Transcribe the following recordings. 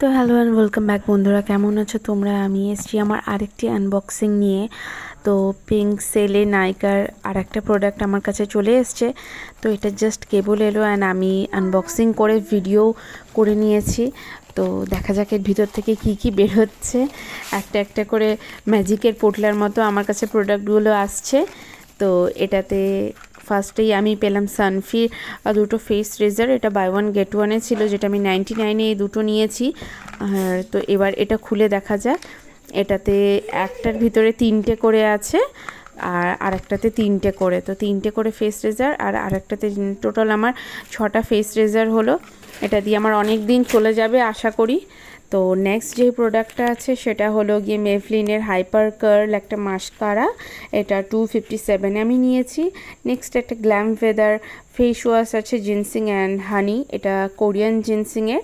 তো hello and welcome back বন্ধুরা, কেমন আছো তোমরা? আমি এসছি আমার আরেকটি আনবক্সিং নিয়ে। তো পিঙ্ক সেলে নাইকার আরেকটা প্রোডাক্ট আমার কাছে চলে এসছে। তো এটা জাস্ট কেবল এলো অ্যান্ড আমি আনবক্সিং করে ভিডিও করে নিয়েছি। তো দেখা যাক এর ভিতর থেকে কি কি বের হচ্ছে। একটা একটা করে ম্যাজিকের পোটলার মতো আমার কাছে প্রোডাক্টগুলো আসছে। তো এটাতে ফার্স্টেই আমি পেলাম সানফির দুটো ফেস রেজার। এটা বাই ওয়ান গেট ওয়ানে ছিল, যেটা আমি 99-এ এই দুটো নিয়েছি। আর তো এবার এটা খুলে দেখা যাক। এটাতে একটার ভিতরে 3টে করে আছে আর আরেকটাতে 3টে করে। তো 3টে করে ফেস রেজার আর আরেকটাতে টোটাল আমার 6টা ফেস রেজার হলো। এটা দিয়ে আমার অনেক দিন চলে যাবে আশা করি। তো নেক্সট যে প্রোডাক্টটা আছে সেটা হলো গিয়ে মেভলিনের হাইপার কার্ল একটা মাস্কারা। এটা 257 আমি নিয়েছি। নেক্সট একটা গ্ল্যাম ফেদার ফেস ওয়াশ আছে জিনসিং অ্যান্ড হানি, এটা কোরিয়ান জিনসিংয়ের।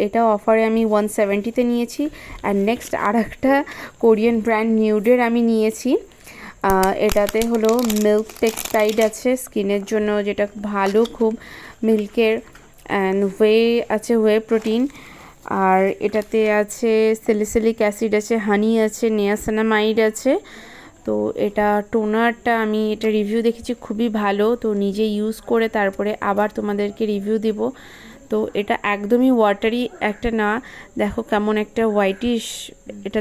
এটা অফারে আমি 170-তে নিয়েছি। আর নেক্সট আর একটা কোরিয়ান ব্র্যান্ড নিউডের আমি নিয়েছি। এটাতে হলো মিল্ক পেক্সটাইড আছে স্কিনের জন্য, যেটা ভালো খুব মিল্কের। অ্যান্ড ওয়ে আছে, ওয়ে প্রোটিন। আর এটাতে আছে স্যালিসিলিক অ্যাসিড আছে, হানি আছে, নিয়াসিনামাইড আছে। তো এটা টোনারটা আমি এটা রিভিউ দেখেছি খুবই ভালো। তো নিজে ইউজ করে তারপরে আবার তোমাদেরকে রিভিউ দেব। তো এটা একদমই ওয়াটারি একটা না, দেখো কেমন একটা হোয়াইটিশ এটা